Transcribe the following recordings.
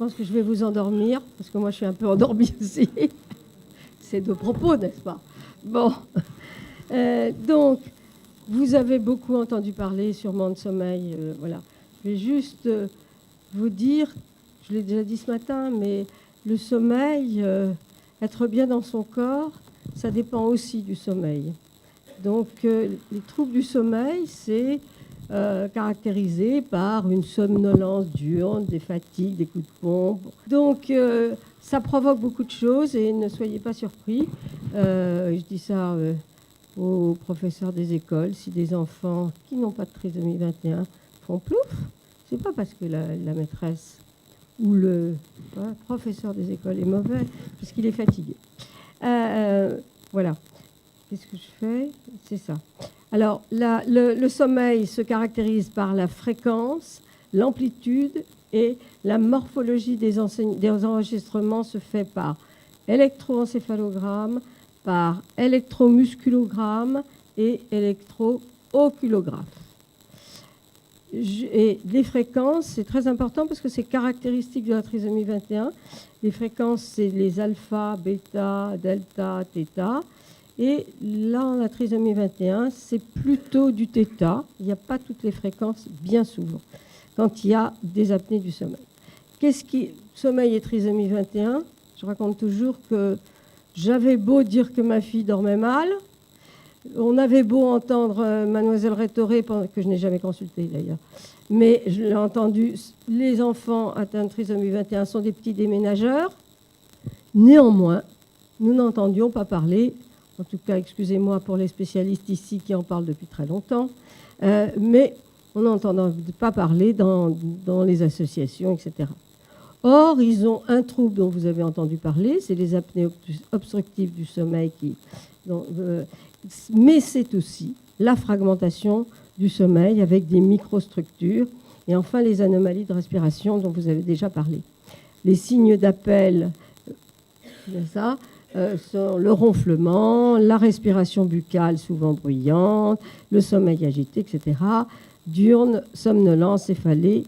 pense que je vais vous endormir, parce que moi, je suis un peu endormie aussi. C'est de propos, n'est-ce pas? Bon. Donc, vous avez beaucoup entendu parler sûrement de sommeil. Voilà. Je vais juste vous dire, je l'ai déjà dit ce matin, mais le sommeil, être bien dans son corps, ça dépend aussi du sommeil. Donc, les troubles du sommeil, c'est caractérisé par une somnolence diurne, des fatigues, des coups de pompe. Donc, ça provoque beaucoup de choses et ne soyez pas surpris. Je dis ça aux professeurs des écoles. Si des enfants qui n'ont pas de trisomie 21 font plouf, c'est pas parce que la maîtresse ou le professeur des écoles est mauvais, parce qu'il est fatigué. Voilà. Qu'est-ce que je fais? C'est ça. Alors, le sommeil se caractérise par la fréquence, l'amplitude et la morphologie des enregistrements se fait par électroencéphalogramme, par électromusculogramme et électro-oculographe. Et les fréquences, c'est très important parce que c'est caractéristique de la trisomie 21. Les fréquences, c'est les alpha, bêta, delta, θ. Et là, la trisomie 21, c'est plutôt du θ. Il n'y a pas toutes les fréquences, bien souvent, quand il y a des apnées du sommeil. Qu'est-ce qui... Sommeil et trisomie 21, je raconte toujours que j'avais beau dire que ma fille dormait mal, on avait beau entendre Mademoiselle Rétoré, que je n'ai jamais consultée d'ailleurs, mais je l'ai entendu, les enfants atteints de trisomie 21 sont des petits déménageurs. Néanmoins, nous n'entendions pas parler, en tout cas, excusez-moi pour les spécialistes ici qui en parlent depuis très longtemps, mais on n'entend pas parler dans les associations, etc. Or, ils ont un trouble dont vous avez entendu parler, c'est les apnées obstructives du sommeil mais c'est aussi la fragmentation du sommeil avec des microstructures et enfin les anomalies de respiration dont vous avez déjà parlé. Les signes d'appel, sont le ronflement, la respiration buccale souvent bruyante, le sommeil agité, etc. Diurne, somnolence, céphalée.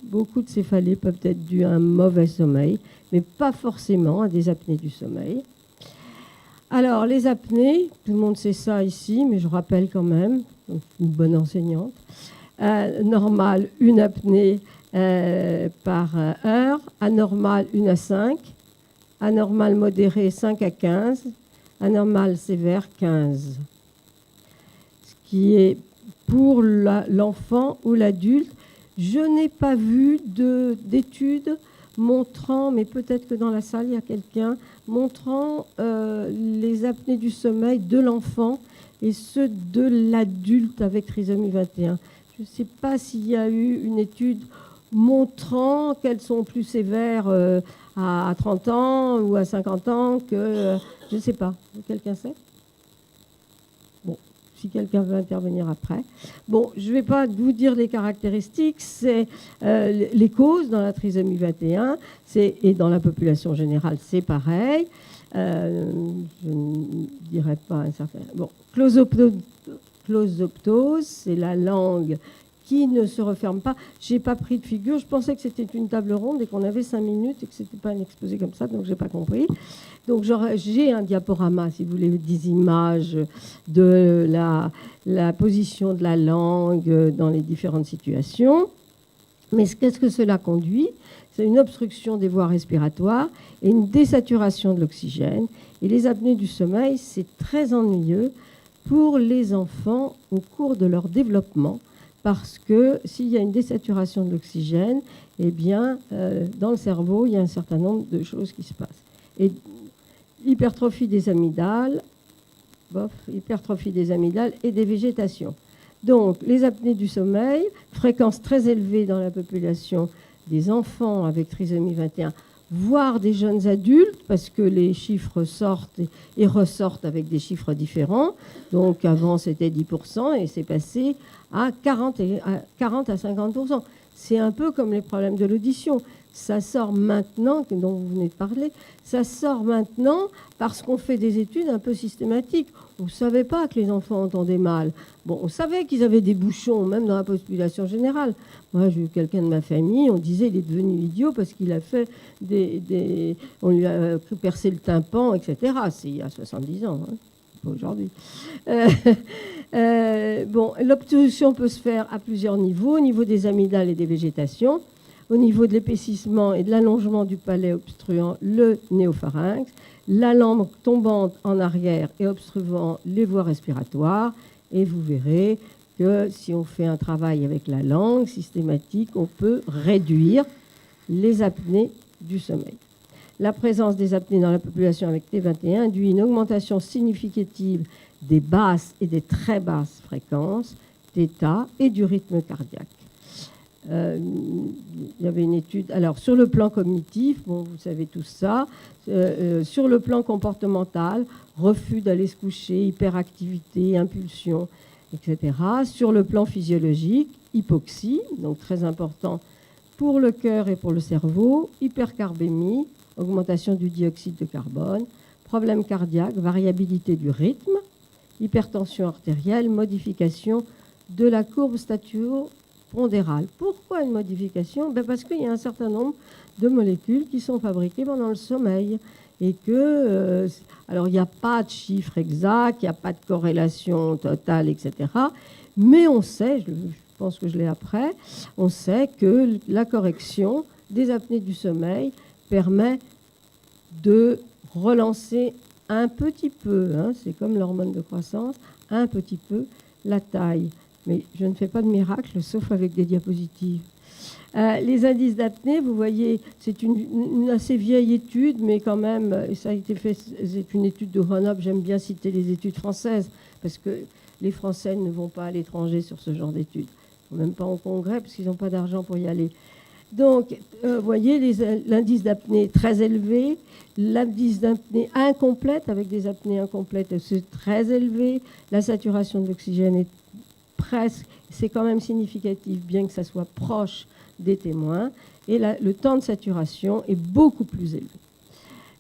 Beaucoup de céphalées peuvent être dues à un mauvais sommeil, mais pas forcément à des apnées du sommeil. Alors, les apnées, tout le monde sait ça ici, mais je rappelle quand même, une bonne enseignante. Normale, une apnée par heure. Anormale, 1 à 5. Anormale modérée, 5 à 15. Anormale sévère, 15. Ce qui est pour l'enfant ou l'adulte. Je n'ai pas vu d'études montrant, mais peut-être que dans la salle, il y a quelqu'un, montrant les apnées du sommeil de l'enfant et ceux de l'adulte avec trisomie 21. Je ne sais pas s'il y a eu une étude montrant qu'elles sont plus sévères à 30 ans ou à 50 ans que... je ne sais pas. Quelqu'un sait? Bon, si quelqu'un veut intervenir après. Bon, je ne vais pas vous dire les caractéristiques, c'est les causes dans la trisomie 21, et dans la population générale, c'est pareil. Je ne dirais pas un certain... Bon, closoptose, c'est la langue qui ne se referme pas. Je n'ai pas pris de figure. Je pensais que c'était une table ronde et qu'on avait 5 minutes et que ce n'était pas un exposé comme ça, donc je n'ai pas compris. Donc j'ai un diaporama, si vous voulez, des images de la position de la langue dans les différentes situations. Mais qu'est-ce que cela conduit? C'est une obstruction des voies respiratoires et une désaturation de l'oxygène. Et les apnées du sommeil, c'est très ennuyeux pour les enfants au cours de leur développement, parce que s'il y a une désaturation de l'oxygène, eh bien, dans le cerveau, il y a un certain nombre de choses qui se passent. Et hypertrophie des amygdales, et des végétations. Donc, les apnées du sommeil, fréquence très élevée dans la population des enfants avec trisomie 21, voire des jeunes adultes, parce que les chiffres sortent et ressortent avec des chiffres différents. Donc, avant, c'était 10% et c'est passé à 40 à 50%. C'est un peu comme les problèmes de l'audition. Ça sort maintenant, dont vous venez de parler, ça sort maintenant parce qu'on fait des études un peu systématiques. On ne savait pas que les enfants entendaient mal. Bon, on savait qu'ils avaient des bouchons, même dans la population générale. Moi, j'ai eu quelqu'un de ma famille, on disait il est devenu idiot parce qu'il a fait on lui a percé le tympan, etc. C'est il y a 70 ans, hein, pas aujourd'hui. Bon, l'obstruction peut se faire à plusieurs niveaux, au niveau des amygdales et des végétations, au niveau de l'épaississement et de l'allongement du palais obstruant le néopharynx, la langue tombante en arrière et obstruant les voies respiratoires. Et vous verrez que si on fait un travail avec la langue systématique, on peut réduire les apnées du sommeil. La présence des apnées dans la population avec T21 induit une augmentation significative des basses et des très basses fréquences, θ et du rythme cardiaque. Il y avait une étude. Alors, sur le plan cognitif, bon, vous savez tout ça. Sur le plan comportemental, refus d'aller se coucher, hyperactivité, impulsion, etc. Sur le plan physiologique, hypoxie, donc très important pour le cœur et pour le cerveau, hypercarbémie, augmentation du dioxyde de carbone, problème cardiaque, variabilité du rythme, hypertension artérielle, modification de la courbe staturo-pondérale. Pourquoi une modification? Parce qu'il y a un certain nombre de molécules qui sont fabriquées pendant le sommeil et que, alors il n'y a pas de chiffre exact, il n'y a pas de corrélation totale, etc. Mais on sait, je pense que je l'ai après, on sait que la correction des apnées du sommeil permet de relancer un petit peu, hein, c'est comme l'hormone de croissance, un petit peu la taille. Mais je ne fais pas de miracle, sauf avec des diapositives. Les indices d'apnée, vous voyez, c'est une assez vieille étude, mais quand même, ça a été fait, c'est une étude de Grenoble. J'aime bien citer les études françaises, parce que les Français ne vont pas à l'étranger sur ce genre d'études. Même pas au congrès, parce qu'ils n'ont pas d'argent pour y aller. Donc, vous voyez, l'indice d'apnée très élevé, l'indice d'apnée incomplète, avec des apnées incomplètes, c'est très élevé. La saturation de l'oxygène est presque, c'est quand même significatif, bien que ça soit proche des témoins. Et le temps de saturation est beaucoup plus élevé.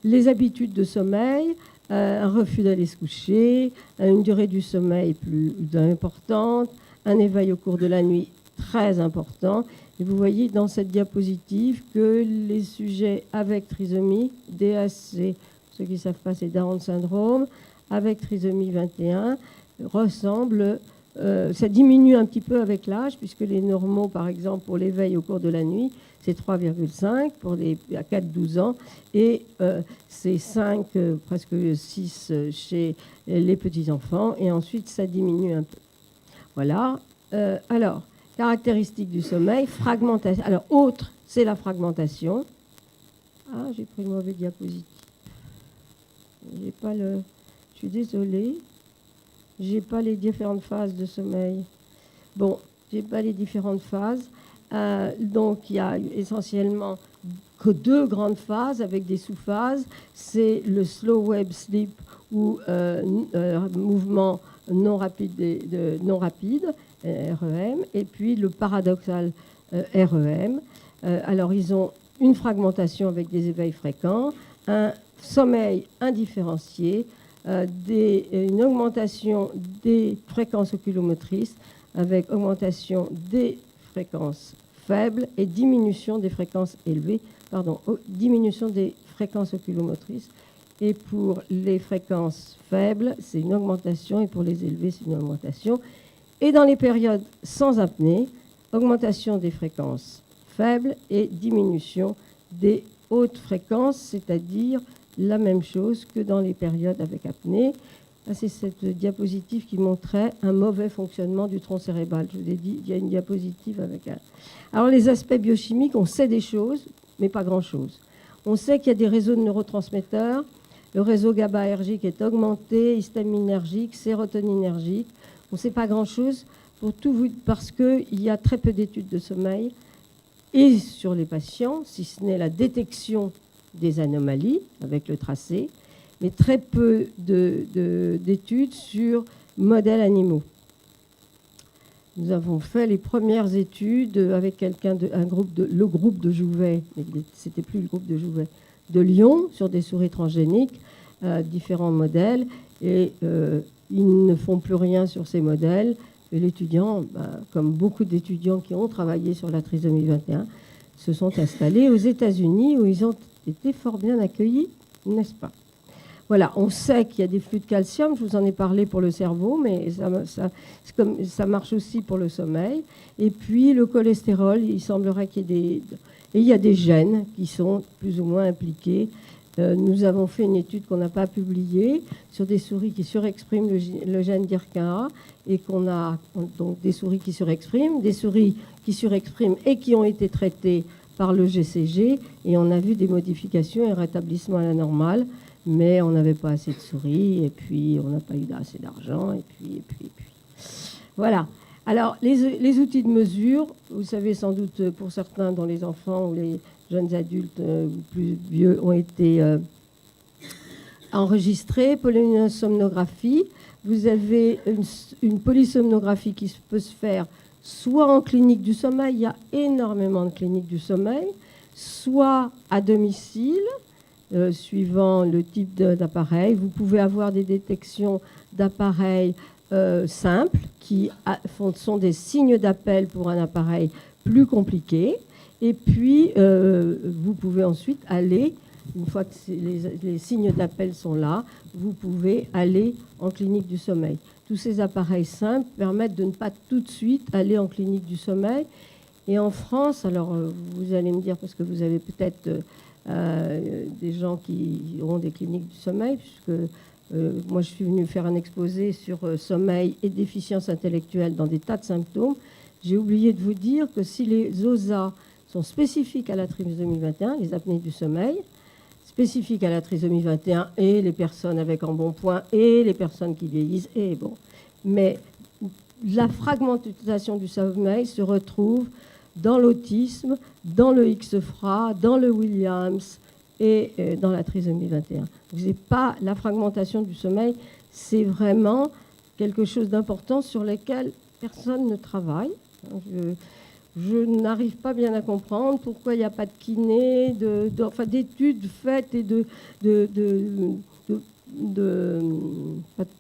Les habitudes de sommeil, un refus d'aller se coucher, une durée du sommeil plus importante, un éveil au cours de la nuit très important. Et vous voyez dans cette diapositive que les sujets avec trisomie, DSC, ceux qui ne savent pas, c'est Down syndrome, avec trisomie 21, ressemblent, ça diminue un petit peu avec l'âge, puisque les normaux, par exemple, pour l'éveil au cours de la nuit, c'est 3,5 pour les à 4-12 ans, et c'est 5, presque 6 chez les petits-enfants, et ensuite ça diminue un peu. Voilà. Alors, caractéristiques du sommeil, fragmentation. Alors, autre, c'est la fragmentation. Ah, j'ai pris le mauvais diapositive. J'ai pas le... Je suis désolée. J'ai pas les différentes phases de sommeil. Bon, j'ai pas les différentes phases. Donc, il y a essentiellement que 2 grandes phases avec des sous-phases. C'est le slow wave sleep ou mouvement non rapide, REM, et puis le paradoxal REM. Alors, ils ont une fragmentation avec des éveils fréquents, un sommeil indifférencié, une augmentation des fréquences oculomotrices avec augmentation des fréquences faibles et diminution des fréquences élevées, diminution des fréquences oculomotrices. Et pour les fréquences faibles, c'est une augmentation, et pour les élevées, c'est une augmentation. Et dans les périodes sans apnée, augmentation des fréquences faibles et diminution des hautes fréquences, c'est-à-dire la même chose que dans les périodes avec apnée. C'est cette diapositive qui montrait un mauvais fonctionnement du tronc cérébral. Je vous ai dit, il y a une diapositive avec un... Alors, les aspects biochimiques, on sait des choses, mais pas grand-chose. On sait qu'il y a des réseaux de neurotransmetteurs. Le réseau GABAergique est augmenté, histaminergique, sérotoninergique. On ne sait pas grand-chose parce qu'il y a très peu d'études de sommeil et sur les patients, si ce n'est la détection des anomalies avec le tracé, mais très peu d'études sur modèles animaux. Nous avons fait les premières études avec le groupe de Jouvet, mais c'était plus le groupe de Jouvet, de Lyon, sur des souris transgéniques, différents modèles. Et ils ne font plus rien sur ces modèles. Et l'étudiant, comme beaucoup d'étudiants qui ont travaillé sur la trisomie 21, se sont installés aux États-Unis où ils ont été fort bien accueillis, n'est-ce pas? Voilà, on sait qu'il y a des flux de calcium, je vous en ai parlé pour le cerveau, mais ça marche aussi pour le sommeil. Et puis le cholestérol, il semblerait qu'il y ait et il y a des gènes qui sont plus ou moins impliqués. Nous avons fait une étude qu'on n'a pas publiée sur des souris qui surexpriment le gène DIRCA et qu'on a donc des souris qui surexpriment et qui ont été traitées par le GCG, et on a vu des modifications et un rétablissement à la normale, mais on n'avait pas assez de souris, et puis on n'a pas eu assez d'argent, et puis. Voilà. Alors, les outils de mesure, vous savez sans doute pour certains dont les enfants ou les jeunes adultes plus vieux ont été enregistrés, polysomnographie. Vous avez une polysomnographie qui peut se faire soit en clinique du sommeil, il y a énormément de cliniques du sommeil, soit à domicile, suivant le type d'appareil. Vous pouvez avoir des détections d'appareils simples qui sont des signes d'appel pour un appareil plus compliqué. Et puis, vous pouvez ensuite aller, une fois que les signes d'appel sont là, vous pouvez aller en clinique du sommeil. Tous ces appareils simples permettent de ne pas tout de suite aller en clinique du sommeil. Et en France, alors vous allez me dire, parce que vous avez peut-être des gens qui auront des cliniques du sommeil, puisque moi je suis venue faire un exposé sur sommeil et déficience intellectuelle dans des tas de symptômes. J'ai oublié de vous dire que si les OSA sont spécifiques à la trisomie 21, les apnées du sommeil, spécifiques à la trisomie 21 et les personnes avec embonpoint et les personnes qui vieillissent, et bon. Mais la fragmentation du sommeil se retrouve dans l'autisme, dans le X-FRA, dans le Williams et dans la trisomie 21. Pas la fragmentation du sommeil, c'est vraiment quelque chose d'important sur lequel personne ne travaille. Je n'arrive pas bien à comprendre pourquoi il n'y a pas de kiné, d'études faites et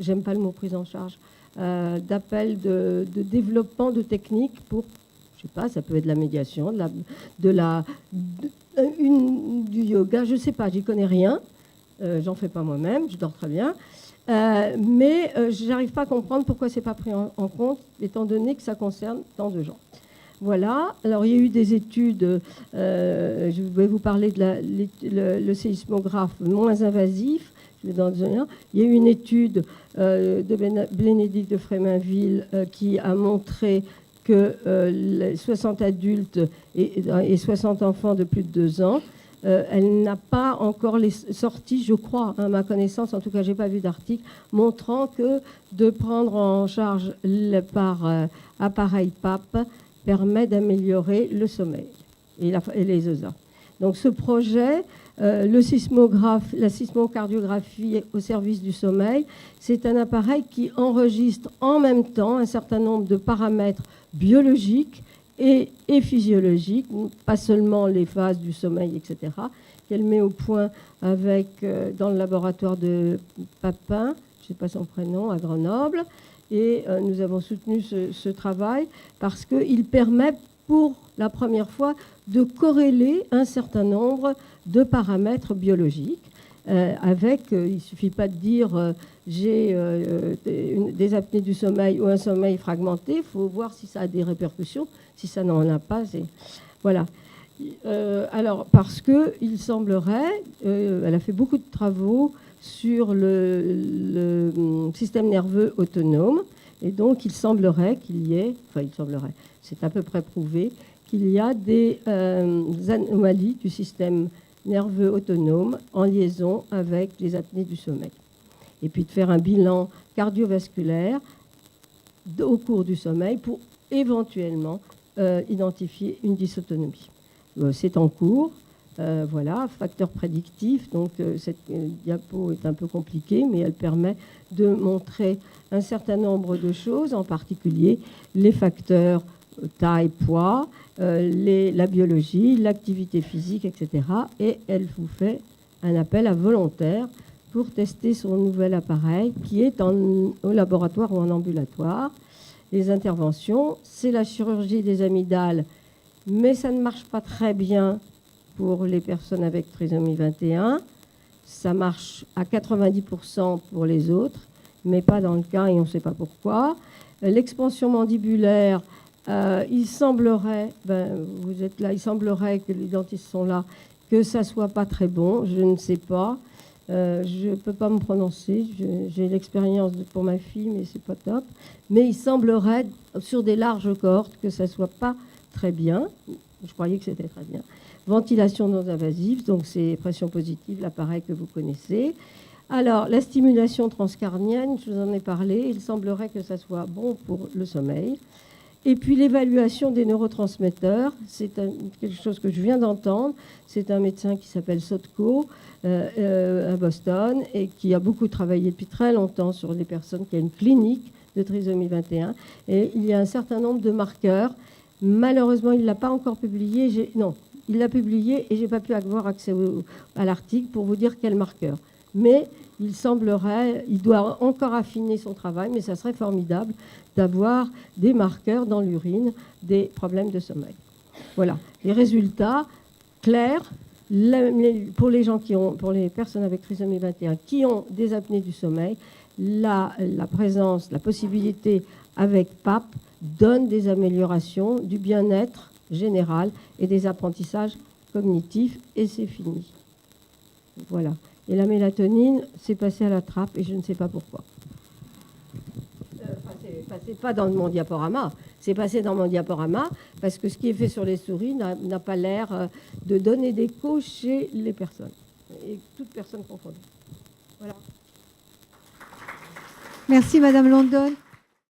j'aime pas le mot prise en charge, d'appels de développement de techniques pour, je sais pas, ça peut être de la médiation, du yoga, je sais pas, j'y connais rien, j'en fais pas moi-même, je dors très bien. Mais je n'arrive pas à comprendre pourquoi c'est pas pris en compte, étant donné que ça concerne tant de gens. Voilà. Alors, il y a eu des études, je vais vous parler de le séismographe moins invasif. Il y a eu une étude de Bénédicte de Fréminville qui a montré que 60 adultes et 60 enfants de plus de 2 ans, elle n'a pas encore sorti, je crois, à ma connaissance, en tout cas, je n'ai pas vu d'article, montrant que de prendre en charge par appareil PAP permet d'améliorer le sommeil et les OSA. Donc ce projet, la sismocardiographie au service du sommeil, c'est un appareil qui enregistre en même temps un certain nombre de paramètres biologiques et physiologiques, pas seulement les phases du sommeil, etc., qu'elle met au point avec, dans le laboratoire de Papin, je ne sais pas son prénom, à Grenoble. Et nous avons soutenu ce travail parce qu'il permet pour la première fois de corréler un certain nombre de paramètres biologiques. Il ne suffit pas de dire j'ai des apnées du sommeil ou un sommeil fragmenté, il faut voir si ça a des répercussions. Si ça n'en a pas, c'est... Voilà. Alors, parce qu'il semblerait, elle a fait beaucoup de travaux sur le système nerveux autonome. Et donc, il semblerait qu'il y ait, c'est à peu près prouvé, qu'il y a des anomalies du système nerveux autonome en liaison avec les apnées du sommeil. Et puis de faire un bilan cardiovasculaire au cours du sommeil pour éventuellement identifier une dysautonomie. C'est en cours. Voilà, facteur prédictif. Donc, cette diapo est un peu compliquée, mais elle permet de montrer un certain nombre de choses, en particulier les facteurs taille, poids, la biologie, l'activité physique, etc. Et elle vous fait un appel à volontaires pour tester son nouvel appareil qui est au laboratoire ou en ambulatoire. Les interventions, c'est la chirurgie des amygdales, mais ça ne marche pas très bien pour les personnes avec trisomie 21. Ça marche à 90% pour les autres, mais pas dans le cas et on ne sait pas pourquoi. L'expansion mandibulaire, il semblerait, vous êtes là, il semblerait que les dentistes sont là, que ça ne soit pas très bon, je ne sais pas. Je ne peux pas me prononcer, j'ai l'expérience pour ma fille, mais c'est pas top. Mais il semblerait, sur des larges cohortes, que ça ne soit pas très bien. Je croyais que c'était très bien. Ventilation non invasive, donc c'est pression positive, l'appareil que vous connaissez. Alors, la stimulation transcarnienne, je vous en ai parlé, il semblerait que ça soit bon pour le sommeil. Et puis l'évaluation des neurotransmetteurs, c'est quelque chose que je viens d'entendre. C'est un médecin qui s'appelle Sotko à Boston et qui a beaucoup travaillé depuis très longtemps sur les personnes qui ont une clinique de trisomie 21. Et il y a un certain nombre de marqueurs. Malheureusement, il ne l'a pas encore publié. Non, il l'a publié et je n'ai pas pu avoir accès à l'article pour vous dire quel marqueur. Mais il semblerait, il doit encore affiner son travail, mais ça serait formidable d'avoir des marqueurs dans l'urine des problèmes de sommeil. Voilà, les résultats clairs pour les gens pour les personnes avec trisomie 21 qui ont des apnées du sommeil, la présence, la possibilité avec PAP donne des améliorations du bien-être général et des apprentissages cognitifs et c'est fini. Voilà. Et la mélatonine, c'est passé à la trappe et je ne sais pas pourquoi. C'est passé pas dans mon diaporama, c'est passé dans mon diaporama parce que ce qui est fait sur les souris n'a pas l'air de donner d'écho chez les personnes, et toutes personnes confondues. Voilà. Merci Madame London.